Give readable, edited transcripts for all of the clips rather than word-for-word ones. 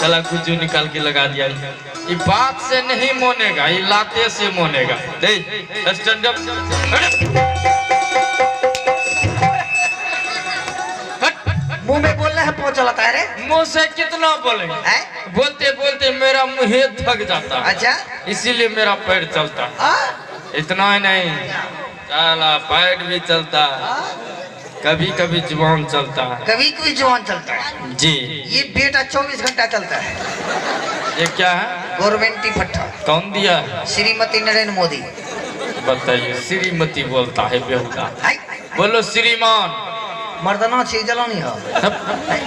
चला कुछ निकाल के लगा दिया। ये बात से नहीं मोनेगा, ये लाते से मोनेगा। They stand up. मुंह में बोलना है पहुंच चलाता है रे। मुंह से कितना बोलेंगे? बोलते बोलते मेरा मुंह थक जाता है। अच्छा, इसीलिए मेरा पैर चलता है। इतना ही नहीं, चला पैर भी चलता है, कभी कभी जुबान चलता है, कभी कभी जुबान चलता है जी। ये बेटा 24 घंटा चलता है। ये क्या है? गवर्नमेंट पट्टा। कौन दिया है? श्रीमती नरेंद्र मोदी। बताइए, श्रीमती बोलता है बेहुदा। बोलो श्रीमान। मर्दाना छे जलानी है।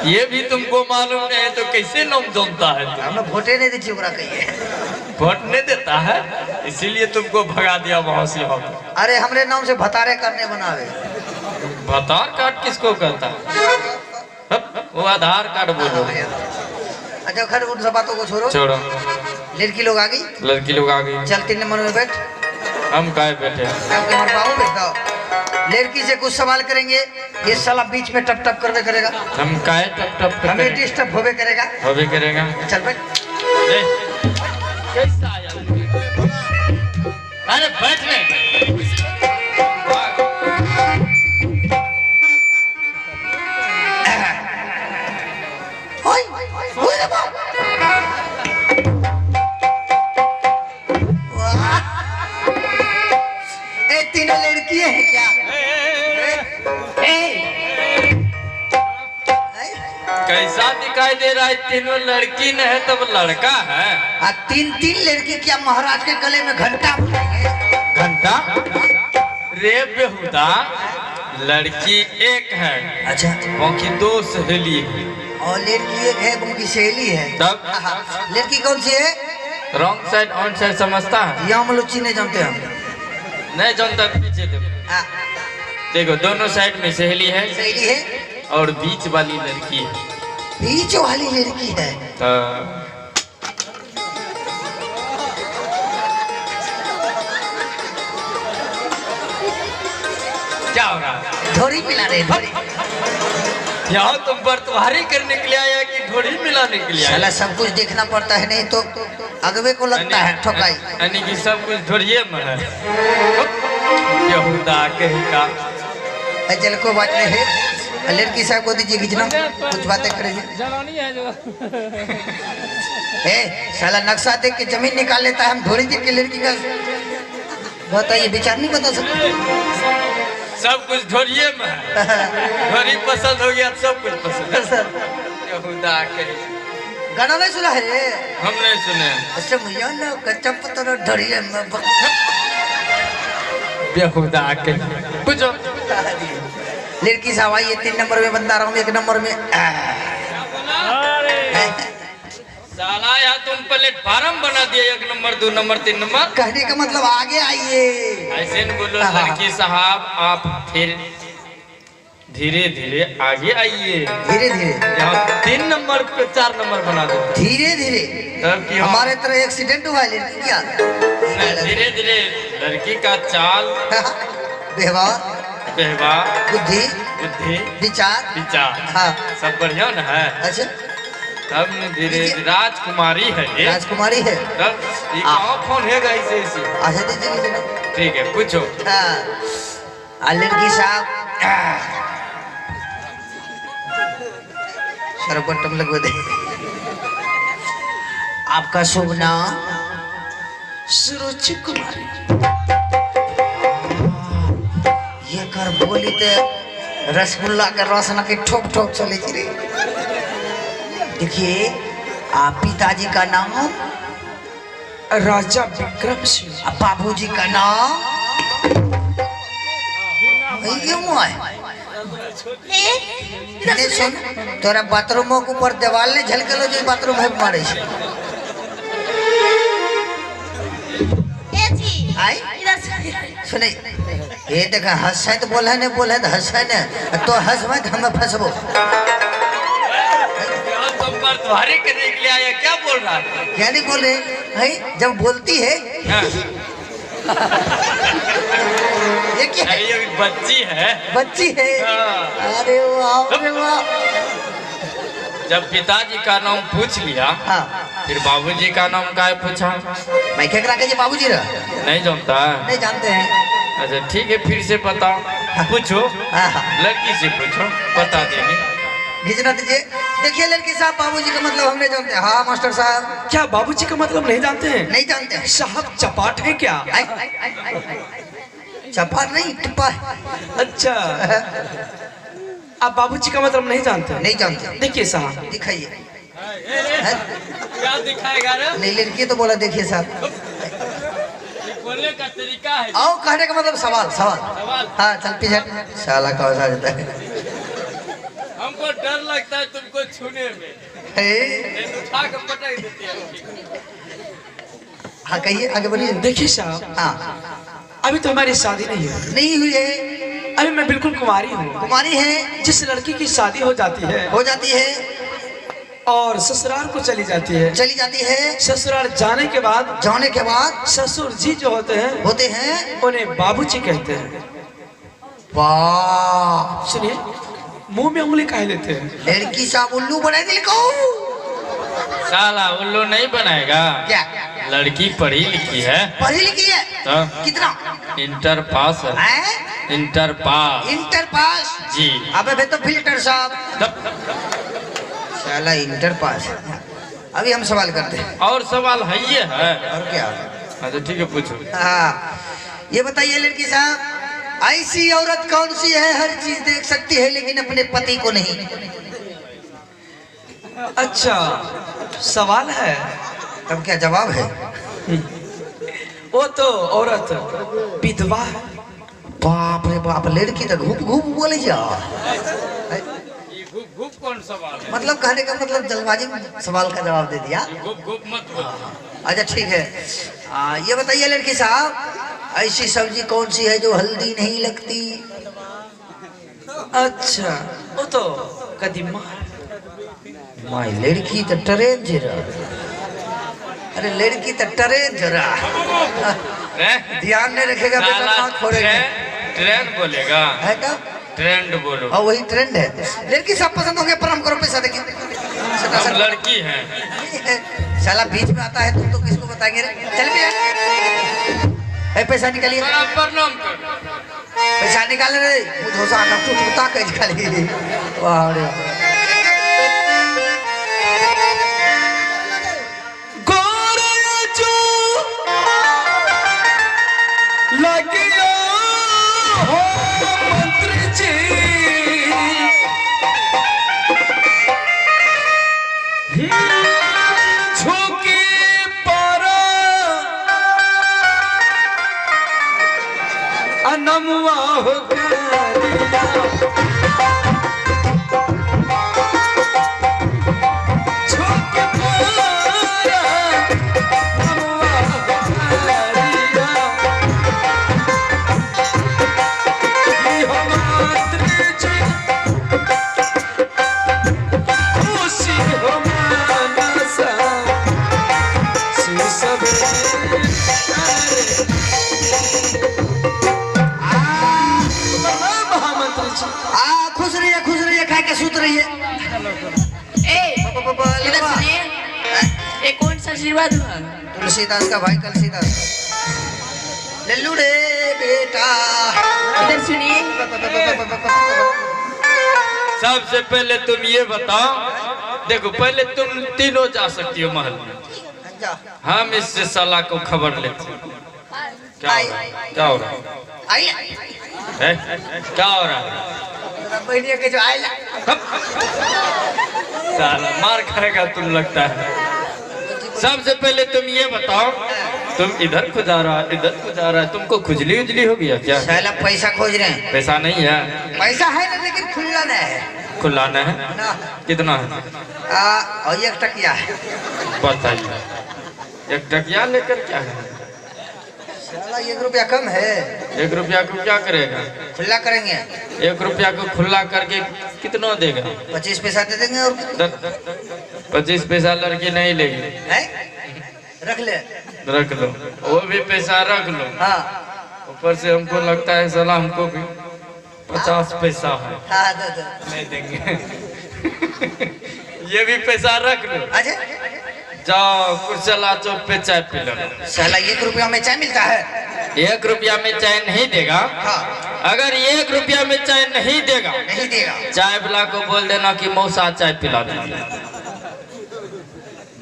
ये भी तुमको मालूम नहीं है तो कैसे नाम जानता है? हमें वोटे नहीं दी ओकरा कहिए। वोट नहीं देता है, इसीलिए तुमको भगा दिया वहां से। अरे हमरे नाम से भतारे करने बनावे। भतार कार्ड किसको कहता है? वो आधार कार्ड बोलो। अच्छा खैर उन सब बातों को छोड़ो। लड़की लोग आ गई, लड़की लोग आ गई। चल 3 नंबर में बैठ। हम काहे बैठे? लड़की से कुछ सवाल करेंगे, ये साला बीच में टप टप करवे करेगा। हम काहे टप टप हमें डिस्टर्ब होवे करेगा। होवे करेगा। चल बैठ। कैसा आया? अरे बैठ ले। तीनों लड़कियां हैं क्या? कैसा दिखाई दे रहा है? तीनों लड़की नहीं है तब लड़का है। 3 लड़की क्या महाराज के गले में घंटा? घंटा? रे बेहुदा, लड़की एक है। अच्छा, बाकी 2 सहेली है। और लड़की एक है, उनकी सहेली है। तब लड़की कौन सी है? रॉन्ग साइड ऑन साइड समझता है? यहाँ हम लुच्ची नहीं जानते हम। नहीं जानता, पीछे देखो दोनों साइड में सहेली है। सहेली है और बीच वाली लड़की है। बीच वाली लड़की है। क्या हो रहा? ढोरी मिला रहे ढोरी। यहाँ तुम बर्तवारी करने के लिए आया कि ढोरी मिलाने के लिए? साला सब कुछ देखना पड़ता है, नहीं तो अगवे को लगता है ठोकाई। यानी कि सब कुछ ढोरिये में है। बेहुदा कहीं का। चल कोई बात नहीं है, लड़की साहब को दीजिए खींचना, कुछ बातें करेंगे। साला नक्शा देख के जमीन निकाल लेता है, हम ढोरी देख के लड़की का बताइए विचार नहीं बता सकते। सब कुछ ढोरिये में है। ढोरी पसंद हो गया, सब कुछ पसंद है। बेहुदा कहीं। गाना नहीं सुना है? हम नहीं सुने। अच्छा भैया ना कच्चा पत्थर ढोरिये में। बेहुदा कहीं। कुछ लड़की साहब आइए, 3 नंबर में बंदा रहा हूँ, 1 नंबर में। साला यार तुम प्लेटफार्म बना दिया, 1 नंबर 2 नंबर 3 नंबर। कहने का मतलब आगे आइए। ऐसे न बोलो लड़की साहब, आप फिर धीरे धीरे आगे आइए। धीरे धीरे? यहाँ 3 नंबर पे 4 नंबर बना दो। धीरे धीरे? तब की हमारे तरह एक्सीडेंट हुआ है लड़की क्या? धीरे धीरे लड़की का चाल, व्यवहार, बुद्धि, विचार। हाँ, सब बढ़िया न है। अच्छा, तब धीरे राजकुमारी है ये। राजकुमारी है। तब ये कहाँ फोन है ऐसे ऐसे? अच्छा दीजिए। ठीक है, पूछो। हाँ, लड़की साहब सर्वप्रथम लगवा दे। आपका शुभ नाम? सुरुचि कुमारी। ये कर बोली ते रसगुल्ला का रसना के ठोक ठोक चले रे। देखिए, आप पिताजी का नाम? राजा विक्रम सिंह। बाबूजी का नाम? क्यों है? सुन, तोरा बाथरूम के ऊपर दीवार ले झलकलो जो बाथरूम है मारे से। आई सुने, ये देखा हंसा तो बोला नहीं, बोला तो हंसा नहीं, तो हंस मत हमें फंसबो। तुम्हारे करने के लिए आया, क्या बोल रहा है? क्या नहीं बोल रहे है? जब बोलती है ये क्या है? ये बच्ची है। बच्ची है? अरे वाह, अरे वाह। जब पिताजी का नाम पूछ लिया हाँ फिर बाबूजी का नाम काहे पूछा? मैं क्या करा के बाबूजी रहा नहीं जानता है? नहीं जानते हैं। अच्छा ठीक है, फिर से बताओ, पूछो, हाँ हाँ लड़की से पूछो, बता देगी। घिचना दीजिए। देखिए लड़की साहब, बाबूजी का मतलब हम नहीं जानते। हाँ मास्टर साहब, क्या बाबूजी का मतलब नहीं जानते हैं? नहीं जानते हैं। साहब चपाट है क्या? चपाट नहीं, टिप्पा है। अच्छा, आप बाबूजी का मतलब नहीं जानते? नहीं जानते। देखिए साहब, दिखाइए। क्या दिखाएगा रे? नहीं लड़की तो बोला देखिए साहब, बोलने का तरीका है। आओ कहने का मतलब सवाल सवाल। हाँ चल पीछे, साला कौन सा जाता है। हमको डर लगता है तुमको छूने में, उठा के पटक देती है। हाँ कहिए, आगे बोलिए। देखिए साहब, हाँ अभी तो हमारी शादी नहीं है, नहीं हुई है, अभी मैं बिल्कुल कुमारी हूँ। कुमारी है। जिस लड़की की शादी हो जाती है और ससुराल को चली जाती है, ससुराल जाने के बाद ससुर जी जो होते हैं उन्हें बाबूजी कहते हैं। वाह, सुनिए, मुंह में उंगली काहे लेते हैं? लड़की साहब उल्लू बना दिल को। साला उल्लू नहीं बनाएगा, क्या लड़की पढ़ी लिखी है। पढ़ी लिखी है? तो कितना? इंटर पास है। Inter pass. इंटर पास जी। अबे बे तो फिल्टर साहब, साला इंटर पास। अभी हम सवाल करते हैं। और सवाल है ये है? और क्या? अच्छा ठीक है, पूछो। हाँ ये बताइए लड़की साहब, ऐसी औरत कौन सी है हर चीज देख सकती है लेकिन अपने पति को नहीं? अच्छा सवाल है, तब क्या जवाब है? वो तो औरत विधवा है। बाप रे बाप, लड़की तो घूप घूप बोले जा। गुप कौन सवाल है? मतलब कहने का मतलब जल्दबाजी में सवाल का जवाब दे दिया। गुप मत बोल। अच्छा ठीक है, ये बताइए लड़की साहब, ऐसी सब्जी कौन सी है जो हल्दी नहीं लगती? अच्छा, वो तो कदीमा है। माय लड़की तो ट्रेन जरा, अरे लड़की तो ट्रेन जरा ध्यान नहीं रखेगा बेटा, हाथ फोड़ेगा। ट्रेंड बोलेगा है क्या? ट्रेंड बोलो। और वही ट्रेंड है। लड़की सब पसंद होंगे पर हम करो पैसा देखिए। हम लड़की हैं। साला बीच में आता है, तुम तो किसको बताएंगे रे? चल भैया, पैसा निकालिए। प्रणाम कर। पैसा निकाल रे, मुझ होसा का तू बता के निकाली। वाह रे लगियो हो मंत्री जी, झुकी पर अनमुआ हो गरिया, झुकी पर अनमुआ हो गरिया, खुश रहिए खा के सूत रहिए। इधर सुनिए, ये कौन सा आशीर्वाद हुआ? तुलसीदास का भाई तुलसीदास। लल्लू रे बेटा, इधर सुनिए, सबसे पहले तुम ये बताओ, देखो पहले तुम तीनों जा सकती हो महल में, हम इससे साला को खबर लेते हैं। क्या हो रहा है? क्या हो रहा है? हैं? क्या हो रहा है? बहनिया के जो आएला साला मार खाएगा तुम, लगता है। सबसे पहले तुम ये बताओ, तुम इधर को जा रहा है, इधर को जा रहा है, तुमको खुजली उजली हो गया क्या? साला पैसा खोज रहे हैं। पैसा नहीं है? पैसा है ना, लेकिन खुला नहीं है खुलाना है ना। कितना है? और 1 टकिया है। बताइए, 1 टकिया लेकर क्या है? साला 1 रुपया कम है। 1 रुपया को क्या करेगा? खुला करेंगे। 1 रुपया को खुला करके कितना देगा? 25 पैसा दे देंगे। और 25 पैसा लड़की नहीं लेगी। है? रख ले। रख लो, वो भी पैसा रख लो। हाँ ऊपर से हमको लगता है साला हमको भी 50 पैसा है, हाँ दे दे। नहीं देंगे। ये भी पैसा रख लो। अच्छा जाओ कुर्सला चौक पे चाय पी लो। साला 1 रुपया में चाय मिलता है? 1 रुपया में चाय नहीं देगा। हाँ। अगर 1 रुपया में चाय नहीं देगा, चाय वाला को बोल देना कि मौसा चाय पिला दीजिए।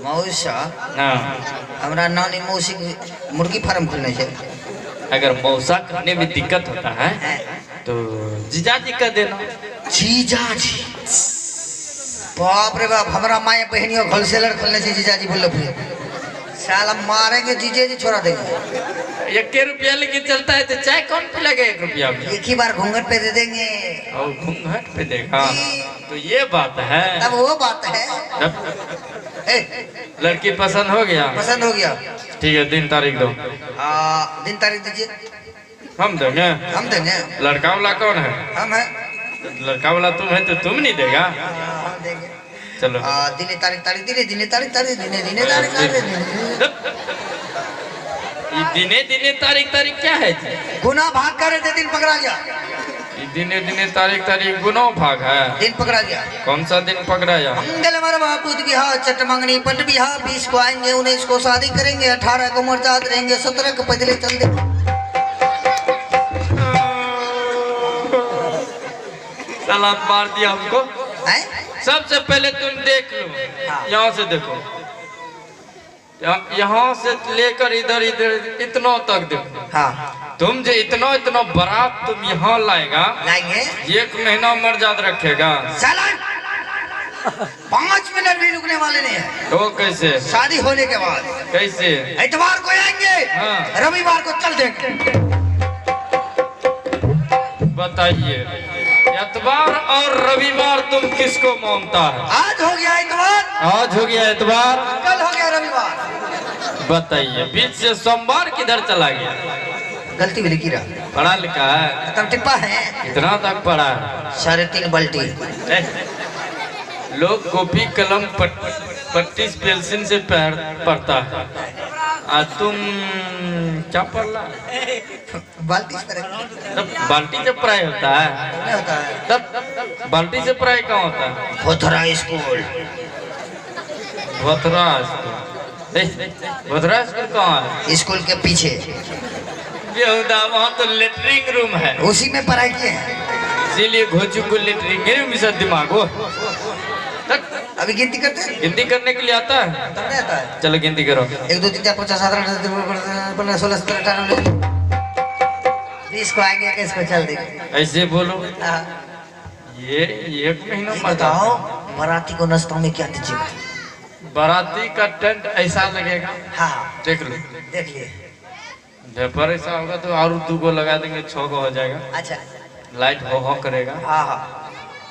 मौसा? हाँ। हमारा नानी मौसी मुर्गी फार्म खोलने से। अगर मौसा करने में दिक्कत होता है तो जीजा जी का देना। जीजा जी? बाप रे बाप, हमारा माए बहनियों होलसेलर खोलने से जीजा जी बोल रहे। साला मारेंगे जीजे जी, छोड़ा देंगे। 1 रुपया लेके चलता है तो चाय कौन पिलाएगा 1 रुपया में? एक ही बार घूंघट पे दे देंगे। और घूंघट पे देगा तो ये बात है। अब वो बात है। लड़की पसंद हो गया? पसंद हो गया। ठीक है, दिन तारीख दो। दिन तारीख दीजिए। हम देंगे। हम देंगे। लड़का वाला कौन है? हम है। लड़का वाला तुम है तो तुम नहीं देगा? हम देंगे। चलो दिने तारीख दिने तारीख दिने तारीख ये दिने तारीख क्या है? गुना भाग करे थे, दिन पकड़ा गया। दिने तारीख गुना भाग है, दिन पकड़ा गया। कौन सा दिन पकड़ाया? मंगल मरवा बुध बिहार चट मंगनी पट बिहार, 20 को आएंगे, 19 को शादी करेंगे, 18 को मरजाद रहेंगे, 17 को पैदल चल दे। सलाम मार दिया हमको। सबसे पहले तुम देख लो। हाँ। यहाँ से देखो, यहाँ से लेकर इधर इतना तक देखो। हाँ। तुम जो इतना बारात तुम यहाँ लाएगा, 1 महीना मर्याद रखेगा। 5 मिनट भी रुकने वाले नहीं है। तो कैसे? शादी होने के बाद कैसे? इतवार को आएंगे। हाँ। रविवार को चल देंगे। बताइए, इतवार और रविवार तुम किसको मानता है? आज हो गया इतवार, आज हो गया इतवार, कल हो गया रविवार। बताइए, बीच से सोमवार किधर चला गया? गलती भी लिखी रहा। पढ़ा लिखा है? खत्म टिप्पा है। इतना तक पढ़ा है? 3.5 बाल्टी। लोग कॉपी कलम पट्टी पेंसिल से पढ़ता है, और तुम क्या पढ़ रहा? बाल्टी से पढ़ाई होता है? नहीं होता है। तब बाल्टी से पढ़ाई कहाँ होता है? भोथरा स्कूल। भोथरा स्कूल? भोथरा स्कूल कहाँ है? स्कूल के पीछे। वहाँ तो लेटरिंग रूम है, उसी में पढ़ाई किए हैं, इसीलिए घोचू को लेटरिंग रूम में दिमाग हो। अभी गिनती करते हैं? गिनती करने के लिए आता है? तब नहीं आता है। चलो गिनती करो। 1 2 3 4 5 6 7 8 9 10 11 16 17 18 20 को आएंगे, 21 को चल देंगे। ऐसे बोलो। ये 1 महीना बताओ, बाराती को नाश्ता में क्या दीजिएगा? बाराती का टेंट ऐसा लगेगा। हाँ, देख लो, देख लिए। पर ऐसा होगा तो और 2 को लगा देंगे, 6 को हो जाएगा। अच्छा। लाइट हो करेगा। हाँ हाँ।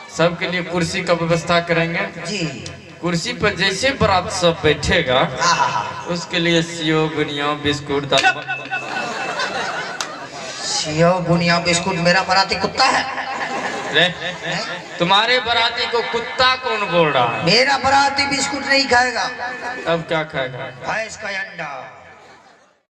सबके लिए कुर्सी का व्यवस्था करेंगे जी। कुर्सी पर जैसे बारात सब बैठेगा, हाँ। उसके लिए सेव बुनिया बिस्कुट दाल। सेव बुनिया बिस्कुट? मेरा बाराती कुत्ता है। तुम्हारे बाराती को कुत्ता कौन बोल रहा है? मेरा बाराती बिस्कुट नहीं खाएगा। अब क्या खाएगा? भैंस का अंडा।